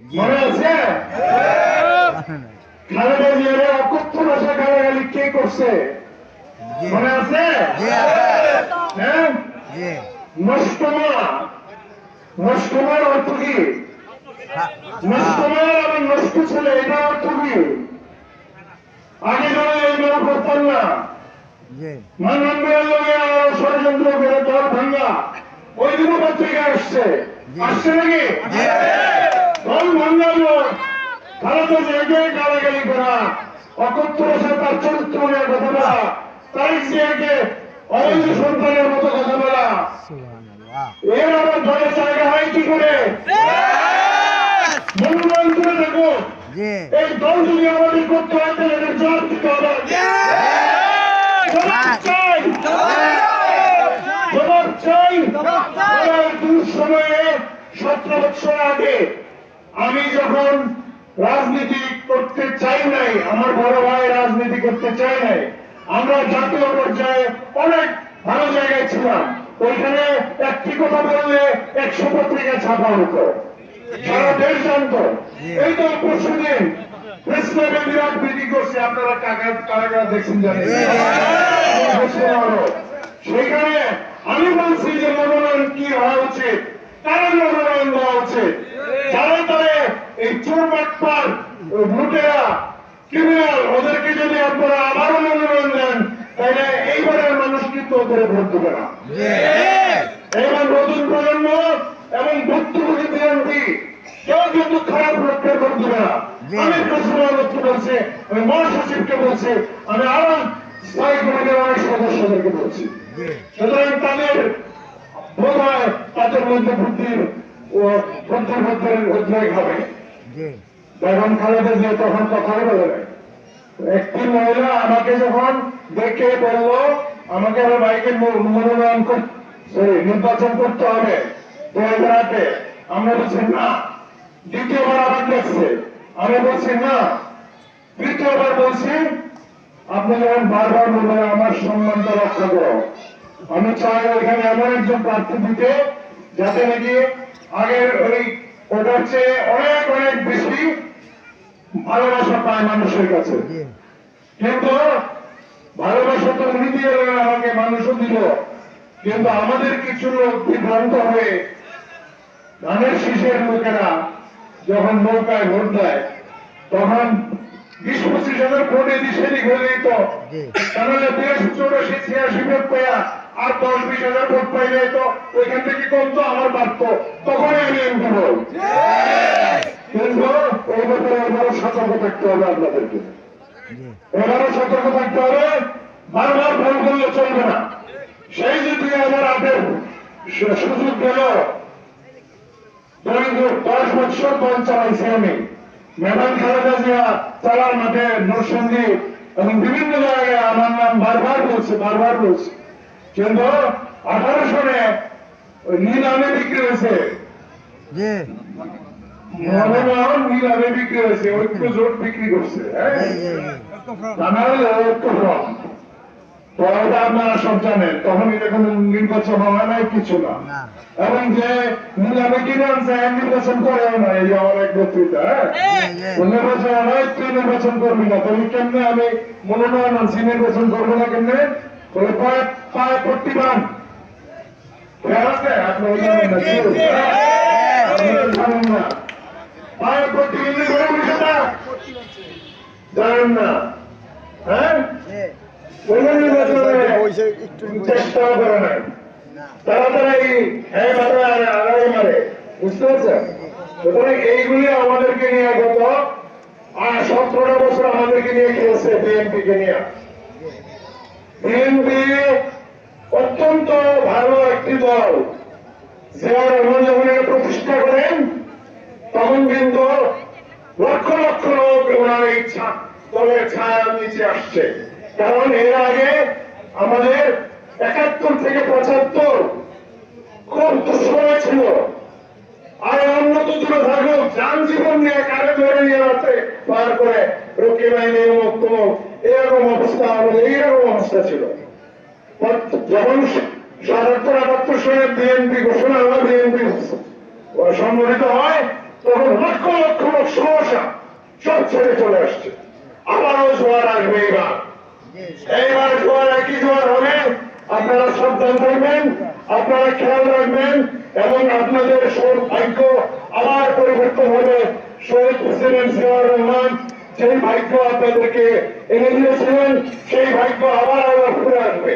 মনে আছে? খালেদা জিয়ার অকথ্য ভাষা গালাগালি কে করছে মনে আছে? হ্যাঁ, নষ্টমার অর্থ কি? নষ্টমার এবং নষ্ট ছেলে, এটা অর্থ কি? আগে যারা এইভাবে করতাম না, ষড়যন্ত্র করে দল ভাঙ্গা, ওই দিনও পত্রিকা আসছে নাকি? দল ভাঙ্গা লোক খালেদা জিয়াকে গালাগালি করা, অকথ্য ভাষায় তার চরিত্র নিয়ে কথা বলা, তারিক জিয়াকে অবৈধ সন্তানের মতো কথা বলা, এর আবার দলের জায়গা হয় কি করে? মূল্যায়ন করে দেখো, এই দল যদি আমাদের করতে হয় তাহলে এদের জবাব দিতে হবে। জবাব চাই। দূর সময়ে 17 বছর আগে আমি যখন রাজনীতি করতে চাই নাই, আমার বড় ভাই রাজনীতি করতে চাই নাই, আমরা জাতীয় পর্যায়ে অনেক ভালো জায়গায় ছিলাম। ওইখানে একটি কথা বললে 100 পত্রিকা ছাপা হতো, সারা দেশ জানত। এই তো পরশুদিন প্রেস ক্লাবে বিরাট মিটিং করছে, আপনারা কারা দেখছেন জানেন। সেখানে আমি বলছি যে মনোনয়ন কি হওয়া উচিত, কারণ মনোনয়ন দেওয়া উচিত, যারা তারা এই চোর বাটপার লুটেরা ক্রিমিনাল, ওদেরকে যদি আপনারা আবারও মনোনয়ন দেন তাহলে এইবারের মানুষ কিন্তু ওদের ভোট দেবে না। এবার নতুন প্রজন্ম এবং ভুক্তভোগী বিএনপি কেউ কিন্তু খারাপ লোককে ভোট দেবে না। আমি প্রশ্নকে বলছি, আমি মহাসচিবকে বলছি, আমি আরো স্থায়ী কমিটির অনেক সদস্যদেরকে বলছি। সুতরাং তাদের বোধ হয় তাদের মধ্যে বুদ্ধির উদ্রেক হবে। যখন খালেদা জিয়া তখন কথাই বলে নাই। একটি মহিলা আমাকে যখন দেখে বলল আমাকে আরো বাইকের মনোনয়ন নির্বাচন করতে হবে 2008-এ, আমরা বলছি না। দ্বিতীয়বার আবার দেখছে, আমি বলছি না। তৃতীয়বার বলছি আপনি যখন বারবার বলবেন আমার সম্মানটা রক্ষা করো, আমি চাই ওইখানে এমন একজন প্রার্থী দিতে যাতে নাকি আগের ওই ওটার চেয়ে অনেক অনেক বেশি ভালোবাসা পায় মানুষের কাছে। কিন্তু ভালোবাসা তো উনি দিয়ে আমাকে, মানুষও দিল। কিন্তু আমাদের কিছু লোক বিভ্রান্ত হয়ে ধানের শীষের লোকেরা যখন নৌকায় ভোট দেয় তখন 20-25 হাজার ভোট এদিক সেদিক হয়ে যেত, তাহলে 82-84-86 ভোট পেয়া আর 10-20 হাজার ভোট পাইলে তো ওইখান থেকে কমতো, আমার বাড়ত, তখনই আমি এমপি হই। কিন্তু এই ব্যাপারে এবারও সতর্ক থাকতে হবে আপনাদেরকে, এবারও সতর্ক থাকতে হবে। বারবার ভুল করলে চলবে না। সেই যে 2008-এর সুযোগ গেল, 10 বছর দল চালাইছি আমি। ম্যাডাম খালেদা জিয়া চালার মাঠে নরসিংদী এবং বিভিন্ন জায়গায় আমার নাম বারবার বলছে। কিন্তু 18 সনে নিলামে বিক্রি হয়েছে, মনোনয়ন নিলামে বিক্রি হয়েছে, ঐক্য জোট বিক্রি করছে। আপনারা সব জানেন, তখন এরকম নির্বাচন হয় নাই, কিছু না। এবং যে নিলামে কিনে আনছে নির্বাচন করেও না, এই যে আমার এক বক্তৃতা, নির্বাচন হয়, তুই নির্বাচন করবি না, তাহলে কেমনে আমি মনোনয়ন আনছি, নির্বাচন করবো না কেমনে? বলে পায়ে পট্টি বান আছে, আপনি জানেন না, পায়ে পট্টি বিন্দু করে বিষয়টা জানেন না। হ্যাঁ, চেষ্টা করে নাই, তাড়াতাড়ি আগাই মারে, বুঝতে পারছেন? সুতরাং এইগুলি আমাদেরকে নিয়ে গত 17টা বছর আমাদেরকে নিয়ে খেলছে বিএনপি কে নিয়ে। বিএনপি অত্যন্ত ভালো একটি দল। জিয়া রহমান যখন এটা প্রতিষ্ঠা করেন তখন কিন্তু লক্ষ লক্ষ লোক ওনার ইচ্ছা দলের ছায়ার নিচে আসছে। কারণ এর আগে আমাদের 71 থেকে 75 খুব দুঃসময় ছিল। আর উন্নত দূরে থাকুক, যান জীবন নিয়ে কারে ধরে নিয়ে আছে পার করে রক্ষী বাহিনী মুক্ত, এরকম অবস্থা, আমাদের এইরকম অবস্থা ছিল। যখন 77-78 সনে বিএনপি ঘোষণা হলো, বিএনপি সংগঠিত হয়, তখন লক্ষ লক্ষ সব ছেড়ে চলে আসছে। আবারও জোয়ার আসবে এবার, এইবার জোয়ার একই জোয়ার হবে। আপনারা সাবধান থাকবেন, আপনারা খেয়াল রাখবেন এবং আপনাদের সৌভাগ্য আবার পরিবর্তন হবে। শহীদ প্রেসিডেন্ট জিয়াউর রহমান যেই ভাগ্য আপনাদেরকে এনে দিয়েছিলেন সেই ভাগ্য আবার ফিরে আসবে।